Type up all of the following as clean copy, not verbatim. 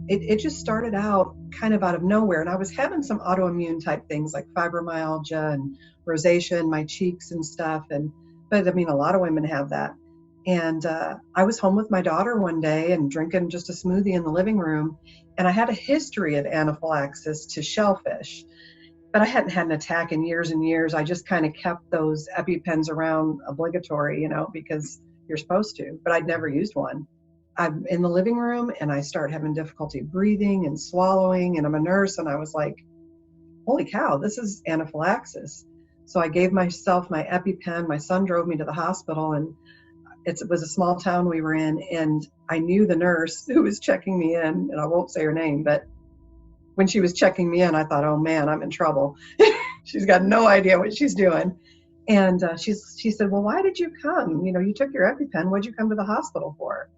it just started out kind of out of nowhere. And I was having some autoimmune type things like fibromyalgia and rosacea in my cheeks and stuff. But I mean, a lot of women have that. And I was home with my daughter one day and drinking just a smoothie in the living room. And I had a history of anaphylaxis to shellfish, but I hadn't had an attack in years and years. I just kind of kept those EpiPens around obligatory, because you're supposed to, but I'd never used one. I'm in the living room and I start having difficulty breathing and swallowing, and I'm a nurse, and I was like, holy cow, this is anaphylaxis. So I gave myself my EpiPen. My son drove me to the hospital, and it was a small town we were in, and I knew the nurse who was checking me in, and I won't say her name, but when she was checking me in, I thought, oh man, I'm in trouble. She's got no idea what she's doing. And she said, well, why did you come? You took your EpiPen. What'd you come to the hospital for?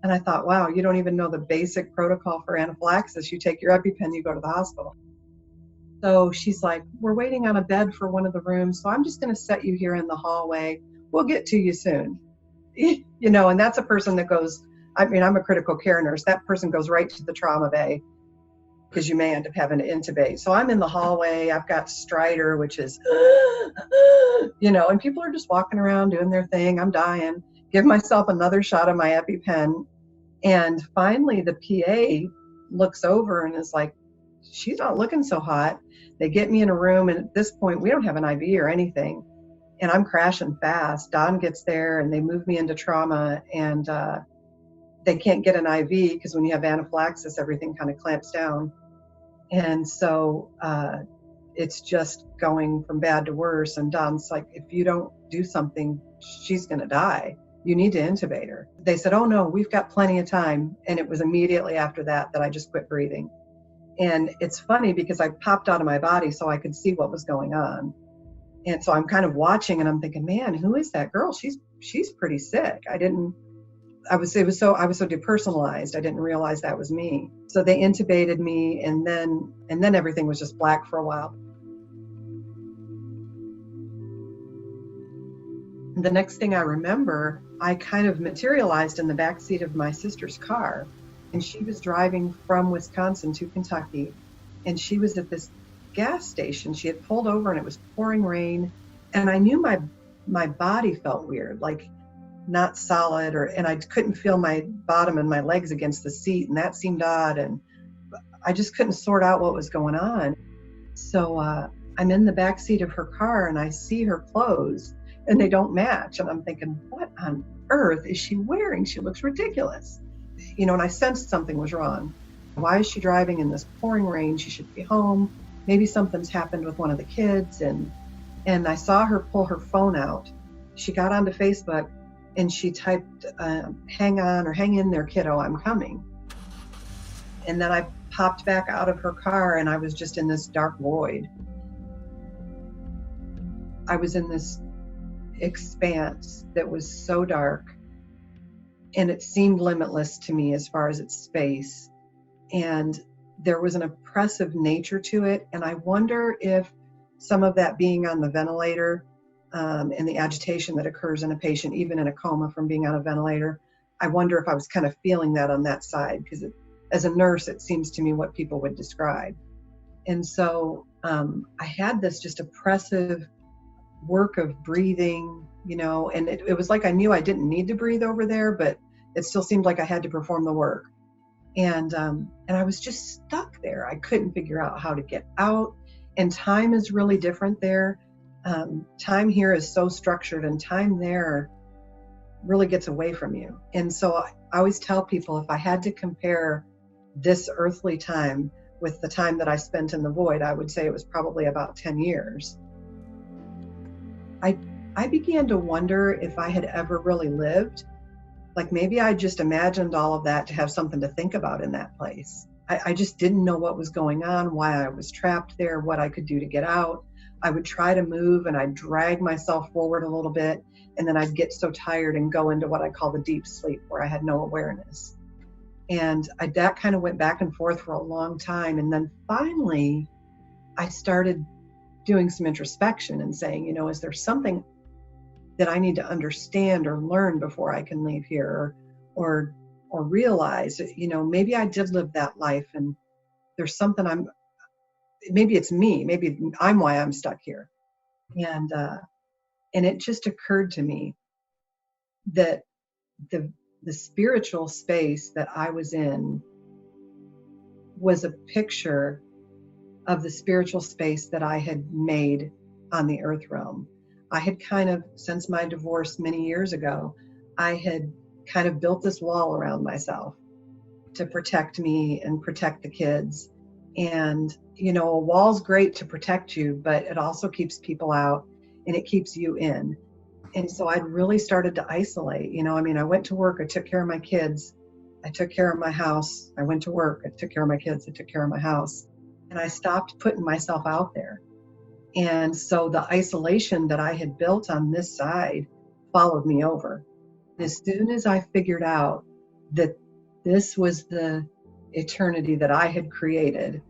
And I thought, wow, you don't even know the basic protocol for anaphylaxis. You take your EpiPen, you go to the hospital. So she's like, we're waiting on a bed for one of the rooms, so I'm just going to set you here in the hallway. We'll get to you soon. And that's a person that goes, I'm a critical care nurse. That person goes right to the trauma bay because you may end up having to intubate. So I'm in the hallway. I've got Stryder, which is, and people are just walking around doing their thing. I'm dying. Give myself another shot of my EpiPen. And finally the PA looks over and is like, she's not looking so hot. They get me in a room, and at this point we don't have an IV or anything. And I'm crashing fast. Don gets there and they move me into trauma, and they can't get an IV because when you have anaphylaxis, everything kind of clamps down. And so it's just going from bad to worse. And Don's like, if you don't do something, she's going to die. You need to intubate her. They said, oh no, we've got plenty of time. And it was immediately after that I just quit breathing. And it's funny because I popped out of my body so I could see what was going on. And so I'm kind of watching and I'm thinking, man, who is that girl? She's pretty sick. I was so depersonalized. I didn't realize that was me. So they intubated me, and then everything was just black for a while. The next thing I remember, I kind of materialized in the backseat of my sister's car, and she was driving from Wisconsin to Kentucky, and she was at this gas station. She had pulled over and it was pouring rain, and I knew my body felt weird, like not solid, and I couldn't feel my bottom and my legs against the seat, and that seemed odd, and I just couldn't sort out what was going on. So I'm in the back seat of her car and I see her clothes and they don't match, and I'm thinking, what on earth is she wearing? She looks ridiculous. And I sensed something was wrong. Why is she driving in this pouring rain? She should be home. Maybe something's happened with one of the kids. And I saw her pull her phone out. She got onto Facebook and she typed, hang on, or hang in there, kiddo, I'm coming. And then I popped back out of her car and I was just in this dark void. I was in this expanse that was so dark, and it seemed limitless to me as far as its space. And there was an oppressive nature to it. And I wonder if some of that being on the ventilator, and the agitation that occurs in a patient, even in a coma from being on a ventilator, I wonder if I was kind of feeling that on that side, because as a nurse, it seems to me what people would describe. And so I had this just oppressive work of breathing, and it was like I knew I didn't need to breathe over there, but it still seemed like I had to perform the work. And I was just stuck there. I couldn't figure out how to get out. And time is really different there. Time here is so structured, and time there really gets away from you. And so I always tell people, if I had to compare this earthly time with the time that I spent in the void, I would say it was probably about 10 years. I began to wonder if I had ever really lived. Like maybe I just imagined all of that to have something to think about in that place. I just didn't know what was going on, why I was trapped there, what I could do to get out. I would try to move and I'd drag myself forward a little bit, and then I'd get so tired and go into what I call the deep sleep, where I had no awareness. And that kind of went back and forth for a long time. And then finally, I started doing some introspection and saying, is there something that I need to understand or learn before I can leave here, or or realize that, maybe I did live that life and there's something maybe it's me, maybe I'm why I'm stuck here. And it just occurred to me that the spiritual space that I was in was a picture of the spiritual space that I had made on the earth realm. I had kind of, since my divorce many years ago, I had kind of built this wall around myself to protect me and protect the kids. And, a wall's great to protect you, but it also keeps people out and it keeps you in. And so I'd really started to isolate. I went to work, I took care of my kids, I took care of my house, I went to work, I took care of my kids, I took care of my house. And I stopped putting myself out there. And so the isolation that I had built on this side followed me over. As soon as I figured out that this was the eternity that I had created,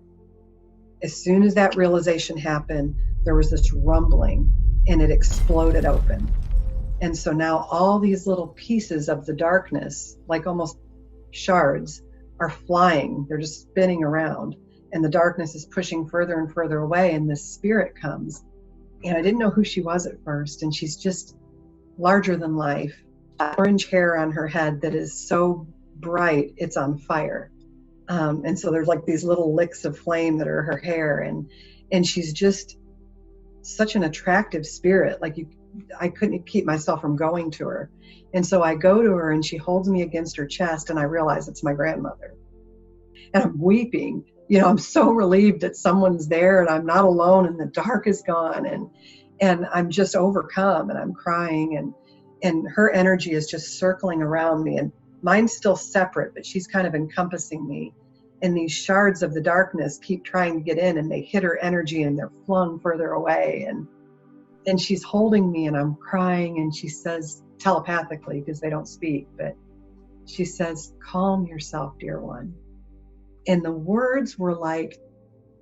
as soon as that realization happened, there was this rumbling and it exploded open. And so now all these little pieces of the darkness, like almost shards, are flying. They're just spinning around. And the darkness is pushing further and further away. And this spirit comes. And I didn't know who she was at first. And she's just larger than life. Orange hair on her head that is so bright, it's on fire. And so there's like these little licks of flame that are her hair. And she's just such an attractive spirit. I couldn't keep myself from going to her. And so I go to her and she holds me against her chest and I realize it's my grandmother. And I'm weeping. I'm so relieved that someone's there and I'm not alone and the dark is gone. And I'm just overcome and I'm crying and her energy is just circling around me and mine's still separate, but she's kind of encompassing me. And these shards of the darkness keep trying to get in and they hit her energy and they're flung further away. And she's holding me and I'm crying and she says telepathically, because they don't speak, but she says, "Calm yourself, dear one." And the words were like,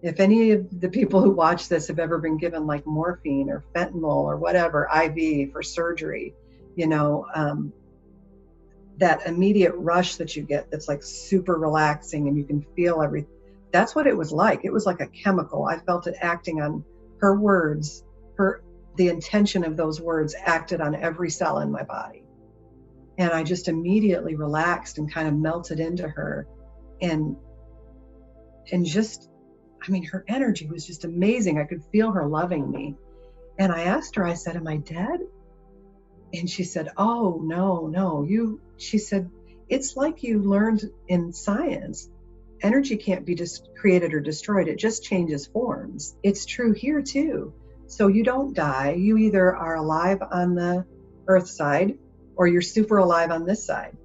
if any of the people who watch this have ever been given like morphine or fentanyl or whatever, IV for surgery, that immediate rush that you get that's like super relaxing and you can feel everything. That's what it was like. It was like a chemical. I felt it acting on her words. The intention of those words acted on every cell in my body. And I just immediately relaxed and kind of melted into her. And just, her energy was just amazing. I could feel her loving me. And I asked her, I said, "Am I dead?" And she said, "Oh, no. She said, it's like you learned in science. Energy can't be just created or destroyed. It just changes forms. It's true here too. So you don't die. You either are alive on the earth side or you're super alive on this side.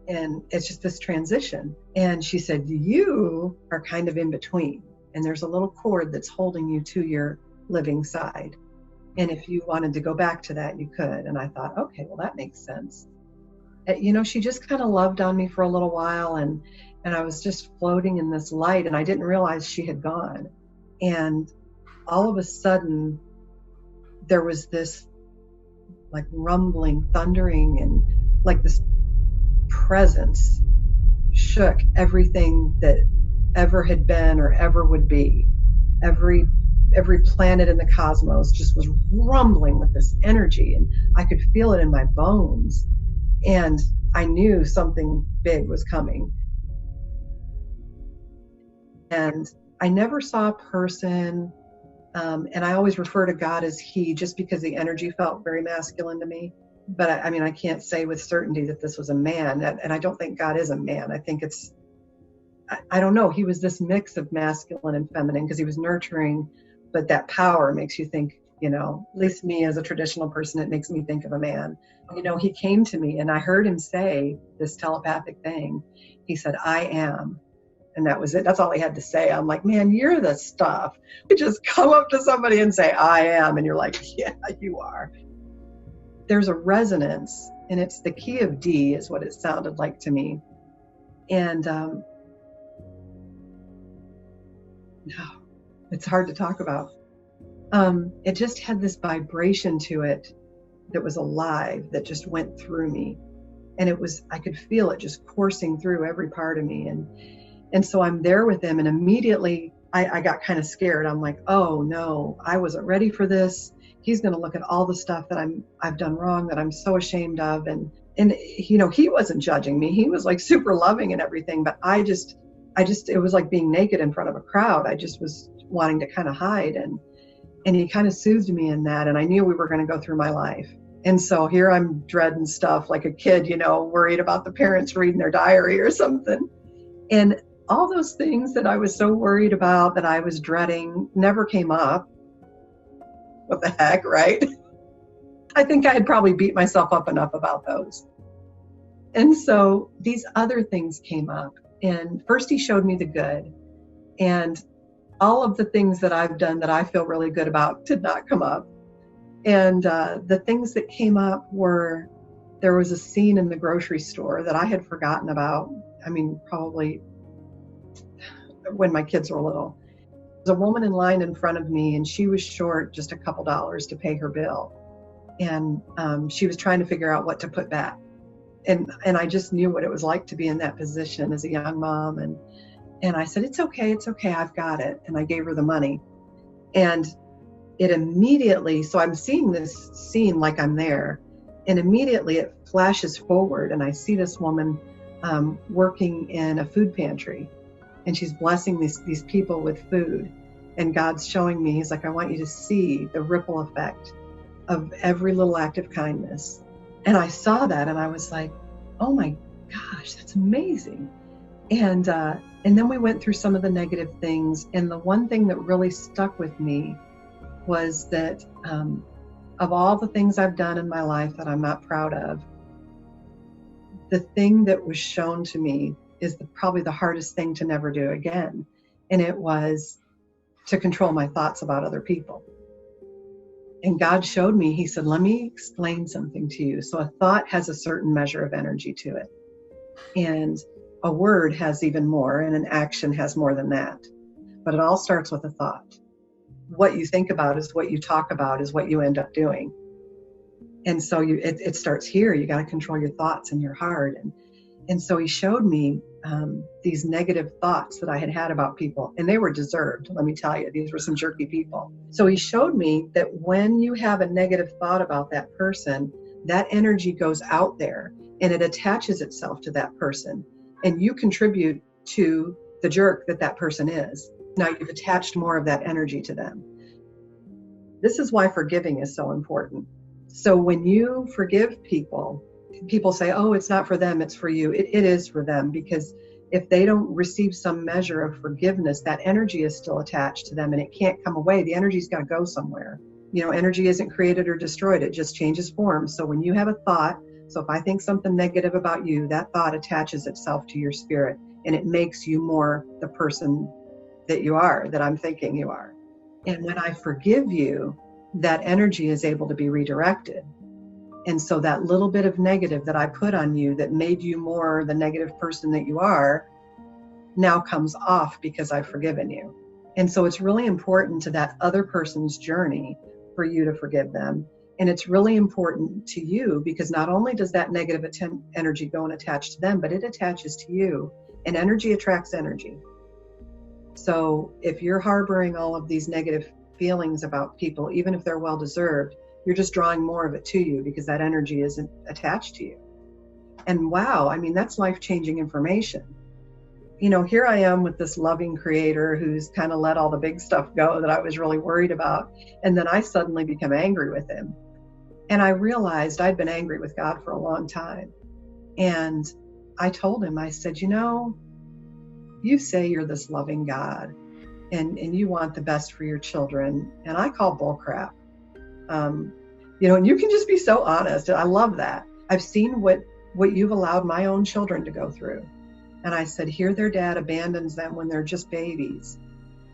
And it's just this transition." And she said, "You are kind of in between. And there's a little cord that's holding you to your living side. And if you wanted to go back to that, you could." And I thought, okay, well, that makes sense. She just kind of loved on me for a little while. And I was just floating in this light and I didn't realize she had gone. And all of a sudden, there was this like rumbling, thundering, and like this presence shook everything that ever had been or ever would be. Every planet in the cosmos just was rumbling with this energy and I could feel it in my bones. And I knew something big was coming. And I never saw a person. And I always refer to God as he, just because the energy felt very masculine to me. But I can't say with certainty that this was a man. And I don't think God is a man. I think I don't know. He was this mix of masculine and feminine because he was nurturing, but that power makes you think, at least me as a traditional person, it makes me think of a man. He came to me and I heard him say this telepathic thing. He said, "I am." And that was it. That's all he had to say. I'm like, man, you're the stuff. You just come up to somebody and say, "I am." And you're like, yeah, you are. There's a resonance and it's the key of D is what it sounded like to me. And no, it's hard to talk about. It just had this vibration to it that was alive, that just went through me. And I could feel it just coursing through every part of me. And so I'm there with him, and immediately I got kind of scared. I'm like, oh no, I wasn't ready for this. He's going to look at all the stuff that I've done wrong, that I'm so ashamed of. And he wasn't judging me. He was like super loving and everything. But I just, it was like being naked in front of a crowd. I just was wanting to kind of hide. And he kind of soothed me in that. And I knew we were going to go through my life. And so here I'm dreading stuff like a kid, worried about the parents reading their diary or something. And all those things that I was so worried about, that I was dreading, never came up. What the heck, right? I think I had probably beat myself up enough about those. And so these other things came up. And first he showed me the good. And all of the things that I've done that I feel really good about did not come up. And the things that came up were, there was a scene in the grocery store that I had forgotten about. I mean, probably when my kids were little. There was a woman in line in front of me, and she was short just a couple dollars to pay her bill. And she was trying to figure out what to put back. And I just knew what it was like to be in that position as a young mom. And I said, it's okay, I've got it. And I gave her the money. And it immediately, so I'm seeing this scene like I'm there, and immediately it flashes forward, and I see this woman working in a food pantry, and she's blessing these people with food. And God's showing me, he's like, I want you to see the ripple effect of every little act of kindness. And I saw that, and I was like, oh my gosh, that's amazing. And then we went through some of the negative things. And the one thing that really stuck with me was that of all the things I've done in my life that I'm not proud of, the thing that was shown to me is probably the hardest thing to never do again. And it was to control my thoughts about other people. And God showed me, he said, let me explain something to you. So a thought has a certain measure of energy to it. And a word has even more, and an action has more than that. But it all starts with a thought. What you think about is what you talk about, is what you end up doing. And so it starts here. You got to control your thoughts and your heart. And so he showed me these negative thoughts that I had about people, and they were deserved. Let me tell you, these were some jerky people. So he showed me that when you have a negative thought about that person, that energy goes out there and it attaches itself to that person, and you contribute to the jerk that person is. Now you've attached more of that energy to them. This is why forgiving is so important. So when you forgive people say, oh, it's not for them, it's for you. It is for them, because if they don't receive some measure of forgiveness, that energy is still attached to them and it can't come away. The energy's got to go somewhere. Energy isn't created or destroyed. It just changes form. So when you have a thought, so if I think something negative about you, that thought attaches itself to your spirit and it makes you more the person that you are, that I'm thinking you are. And when I forgive you, that energy is able to be redirected. And so that little bit of negative that I put on you that made you more the negative person that you are now comes off because I've forgiven you. And so it's really important to that other person's journey for you to forgive them. And it's really important to you because not only does that negative energy go and attach to them, but it attaches to you. And energy attracts energy. So if you're harboring all of these negative feelings about people, even if they're well-deserved, you're just drawing more of it to you because that energy isn't attached to you. And wow, I mean, that's life-changing information. Here I am with this loving creator who's kind of let all the big stuff go that I was really worried about. And then I suddenly become angry with him. And I realized I'd been angry with God for a long time. And I told him, I said, you say you're this loving God and you want the best for your children. And I call bull crap. And you can just be so honest. I love that. I've seen what you've allowed my own children to go through. And I said, here their dad abandons them when they're just babies.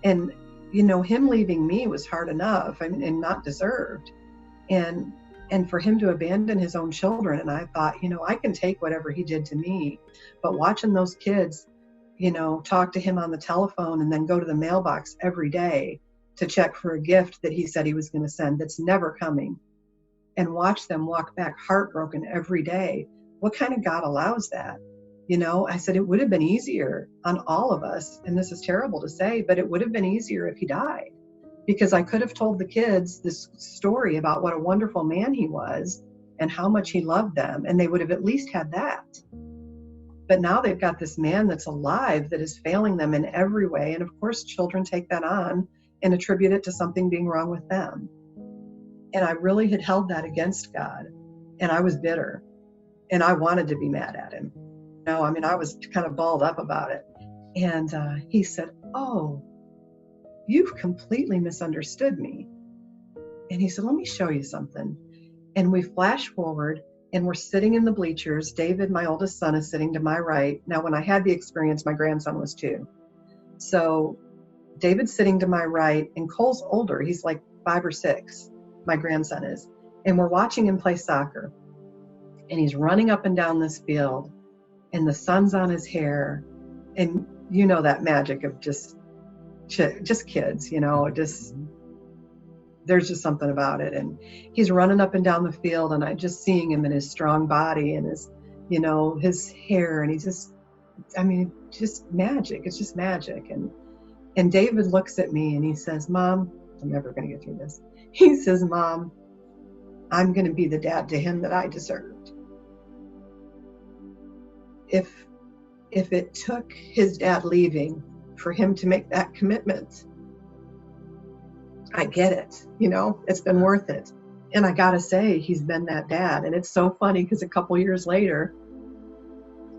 And, him leaving me was hard enough and not deserved. And for him to abandon his own children. And I thought, I can take whatever he did to me, but watching those kids, talk to him on the telephone and then go to the mailbox every day to check for a gift that he said he was going to send that's never coming, and watch them walk back heartbroken every day what kind of God allows that? I said, it would have been easier on all of us. And this is terrible to say, but it would have been easier if he died, because I could have told the kids this story about what a wonderful man he was and how much he loved them. And they would have at least had that. But now they've got this man that's alive that is failing them in every way. And of course, children take that on and attribute it to something being wrong with them. And I really had held that against God. And I was bitter. And I wanted to be mad at him. I was kind of balled up about it. And he said, "Oh, you've completely misunderstood me." And he said, "Let me show you something." And we flash forward, and we're sitting in the bleachers. David, my oldest son, is sitting to my right. Now, when I had the experience, my grandson was 2. So David's sitting to my right, and Cole's older. He's like 5 or 6, my grandson is. And we're watching him play soccer. And he's running up and down this field, and the sun's on his hair. And that magic of just kids, there's just something about it. And he's running up and down the field, and I just seeing him in his strong body and his, his hair, and he's just magic. It's just magic. And David looks at me and he says, "Mom," I'm never going to get through this. He says, "Mom, I'm going to be the dad to him that I deserved." If it took his dad leaving for him to make that commitment, I get it. It's been worth it. And I got to say, he's been that dad. And it's so funny because a couple years later,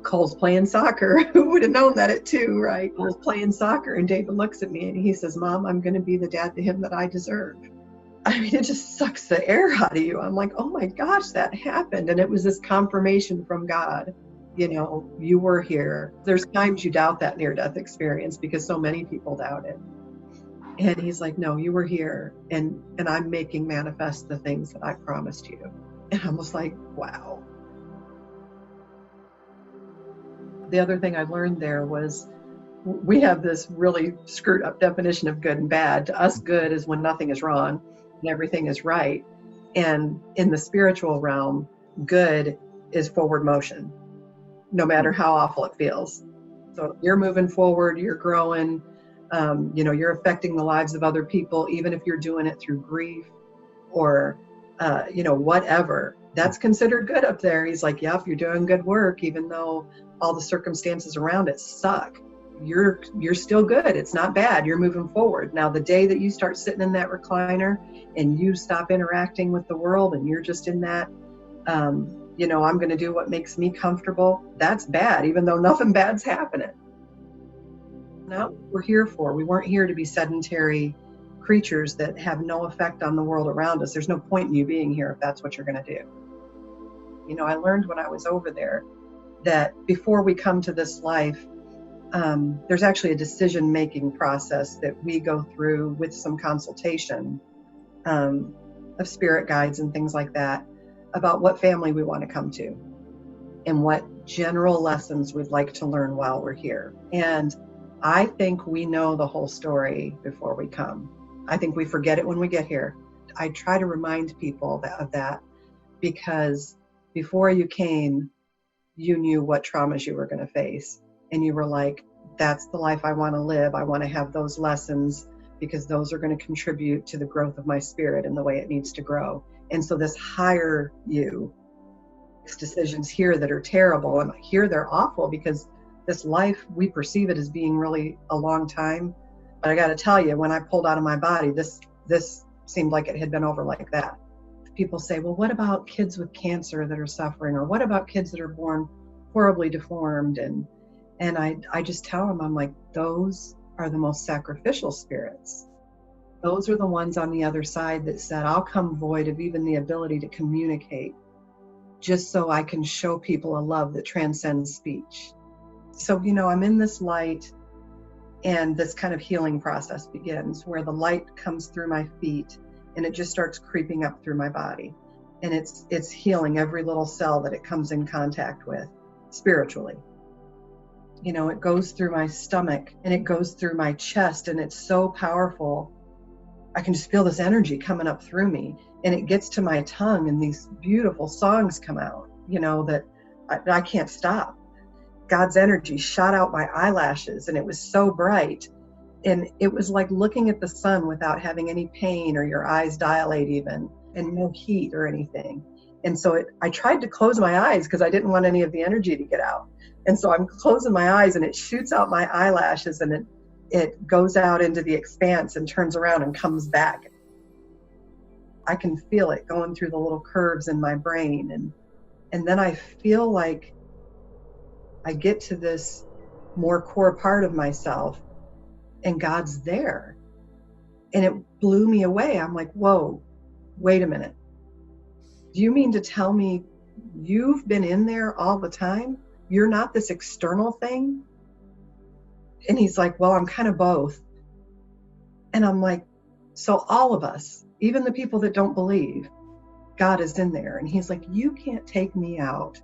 Cole's playing soccer. Who would have known that at 2, right? Cole's playing soccer, and David looks at me and he says, "Mom, I'm going to be the dad to him that I deserve." It just sucks the air out of you. I'm like, oh my gosh, that happened. And it was this confirmation from God. You were here. There's times you doubt that near-death experience because so many people doubt it. And he's like, "No, you were here, and I'm making manifest the things that I promised you." And I was like, wow. The other thing I learned there was we have this really screwed up definition of good and bad. To us, good is when nothing is wrong and everything is right. And in the spiritual realm, good is forward motion, no matter how awful it feels. So you're moving forward, you're growing, you're affecting the lives of other people, even if you're doing it through grief or, whatever. That's considered good up there. He's like, "Yep, you're doing good work, even though all the circumstances around it suck. You're still good. It's not bad. You're moving forward." Now, the day that you start sitting in that recliner and you stop interacting with the world and you're just in that, I'm going to do what makes me comfortable, that's bad, even though nothing bad's happening. Not what we're here for. We weren't here to be sedentary creatures that have no effect on the world around us. There's no point in you being here if that's what you're going to do. I learned when I was over there that before we come to this life, there's actually a decision-making process that we go through with some consultation of spirit guides and things like that about what family we want to come to and what general lessons we'd like to learn while we're here. And I think we know the whole story before we come. I think we forget it when we get here. I try to remind people of that because before you came, you knew what traumas you were going to face. And you were like, that's the life I want to live. I want to have those lessons because those are going to contribute to the growth of my spirit and the way it needs to grow. And so this higher you makes decisions here that are terrible, and here they're awful because this life, we perceive it as being really a long time. But I got to tell you, when I pulled out of my body, this seemed like it had been over like that. People say, well, what about kids with cancer that are suffering? Or what about kids that are born horribly deformed? And I just tell them, I'm like, those are the most sacrificial spirits. Those are the ones on the other side that said, I'll come void of even the ability to communicate just so I can show people a love that transcends speech. So, I'm in this light, and this kind of healing process begins where the light comes through my feet and it just starts creeping up through my body. And it's healing every little cell that it comes in contact with spiritually. It goes through my stomach and it goes through my chest, and it's so powerful. I can just feel this energy coming up through me, and it gets to my tongue, and these beautiful songs come out, that I can't stop. God's energy shot out my eyelashes, and it was so bright. And it was like looking at the sun without having any pain or your eyes dilate even, and no heat or anything. And so I tried to close my eyes because I didn't want any of the energy to get out. And so I'm closing my eyes, and it shoots out my eyelashes, and it goes out into the expanse and turns around and comes back. I can feel it going through the little curves in my brain. And then I feel like I get to this more core part of myself, and God's there. And it blew me away. I'm like, whoa, wait a minute. Do you mean to tell me you've been in there all the time? You're not this external thing? And he's like, well, I'm kind of both. And I'm like, so all of us, even the people that don't believe, God is in there. And he's like, you can't take me out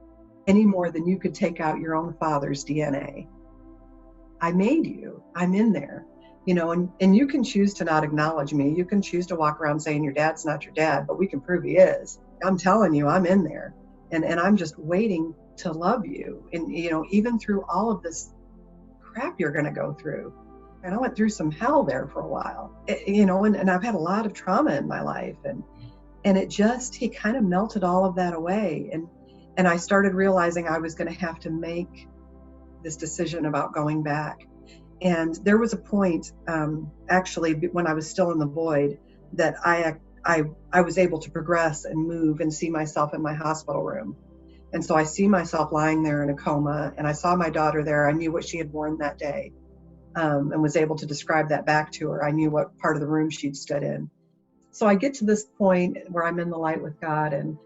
any more than you could take out your own father's DNA. I made you. I'm in there. And you can choose to not acknowledge me. You can choose to walk around saying your dad's not your dad, but we can prove he is. I'm telling you, I'm in there. And I'm just waiting to love you. And, even through all of this crap you're going to go through. And I went through some hell there for a while, and I've had a lot of trauma in my life. And he kind of melted all of that away. And I started realizing I was going to have to make this decision about going back. And there was a point, actually, when I was still in the void, that I was able to progress and move and see myself in my hospital room. And so I see myself lying there in a coma, and I saw my daughter there. I knew what she had worn that day, and was able to describe that back to her. I knew what part of the room she'd stood in. So I get to this point where I'm in the light with God, and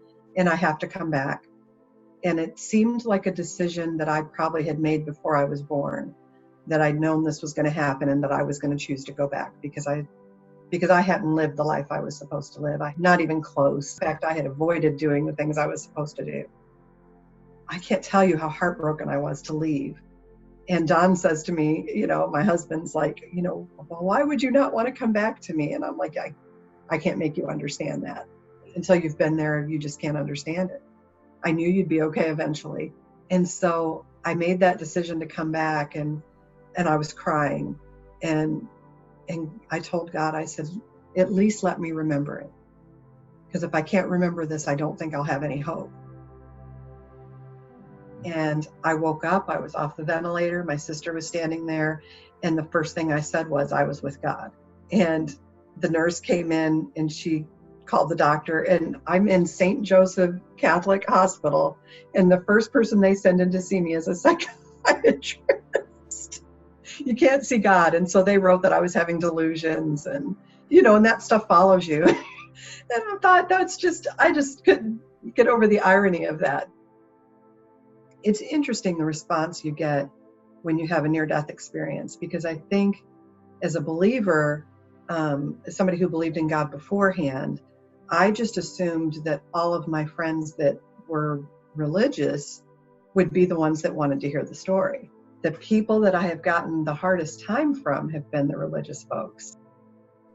I have to come back. And it seemed like a decision that I probably had made before I was born, that I'd known this was going to happen and that I was going to choose to go back because I hadn't lived the life I was supposed to live. Not even close. In fact, I had avoided doing the things I was supposed to do. I can't tell you how heartbroken I was to leave. And Don says to me, my husband's like, well, why would you not want to come back to me? And I'm like, I can't make you understand that. Until you've been there, you just can't understand it. I knew you'd be okay eventually. And so I made that decision to come back, and I was crying. And I told God, I said, at least let me remember it. Because if I can't remember this, I don't think I'll have any hope. And I woke up, I was off the ventilator, my sister was standing there, and the first thing I said was I was with God. And the nurse came in and she called the doctor, and I'm in St. Joseph Catholic Hospital, and the first person they send in to see me is a psychiatrist. You can't see God. And so they wrote that I was having delusions, and and that stuff follows you. And I thought I just couldn't get over the irony of that. It's interesting the response you get when you have a near-death experience, because I think as a believer, as somebody who believed in God beforehand, I just assumed that all of my friends that were religious would be the ones that wanted to hear the story. The people that I have gotten the hardest time from have been the religious folks.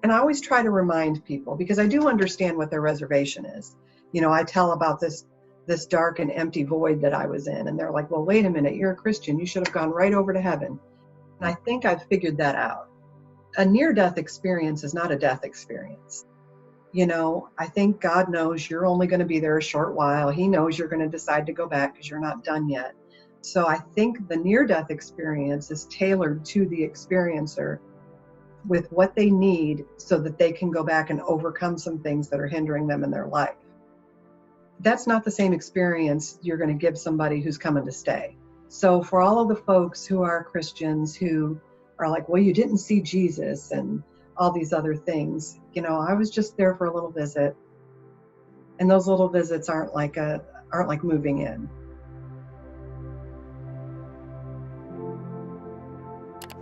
And I always try to remind people, because I do understand what their reservation is. I tell about this dark and empty void that I was in, and they're like, well, wait a minute, you're a Christian. You should have gone right over to heaven. And I think I've figured that out. A near-death experience is not a death experience. I think God knows you're only going to be there a short while. He knows you're going to decide to go back because you're not done yet. So I think the near-death experience is tailored to the experiencer with what they need so that they can go back and overcome some things that are hindering them in their life. That's not the same experience you're going to give somebody who's coming to stay. So for all of the folks who are Christians who are like, well, you didn't see Jesus and all these other things, I was just there for a little visit. And those little visits aren't like moving in.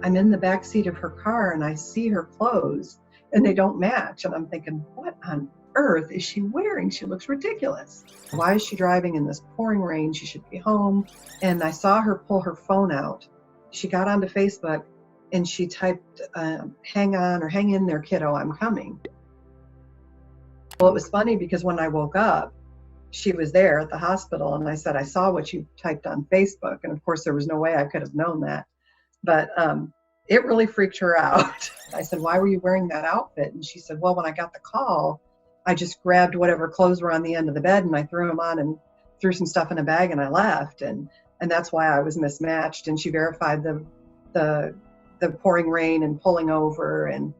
I'm in the back seat of her car and I see her clothes and they don't match. And I'm thinking, what on earth is she wearing? She looks ridiculous. Why is she driving in this pouring rain? She should be home. And I saw her pull her phone out. She got onto Facebook and she typed, hang on, or hang in there, kiddo, I'm coming. Well, it was funny because when I woke up, she was there at the hospital, and I said, I saw what you typed on Facebook. And of course, there was no way I could have known that. But it really freaked her out. I said, why were you wearing that outfit? And she said, well, when I got the call, I just grabbed whatever clothes were on the end of the bed and I threw them on and threw some stuff in a bag and I left. And that's why I was mismatched. And she verified the pouring rain and pulling over and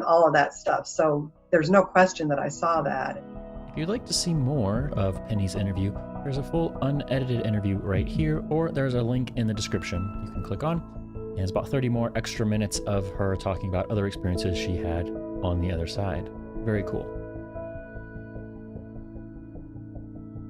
all of that stuff. So there's no question that I saw that. If you'd like to see more of Penny's interview, there's a full unedited interview right here, or there's a link in the description you can click on. And it's about 30 more extra minutes of her talking about other experiences she had on the other side. Very cool.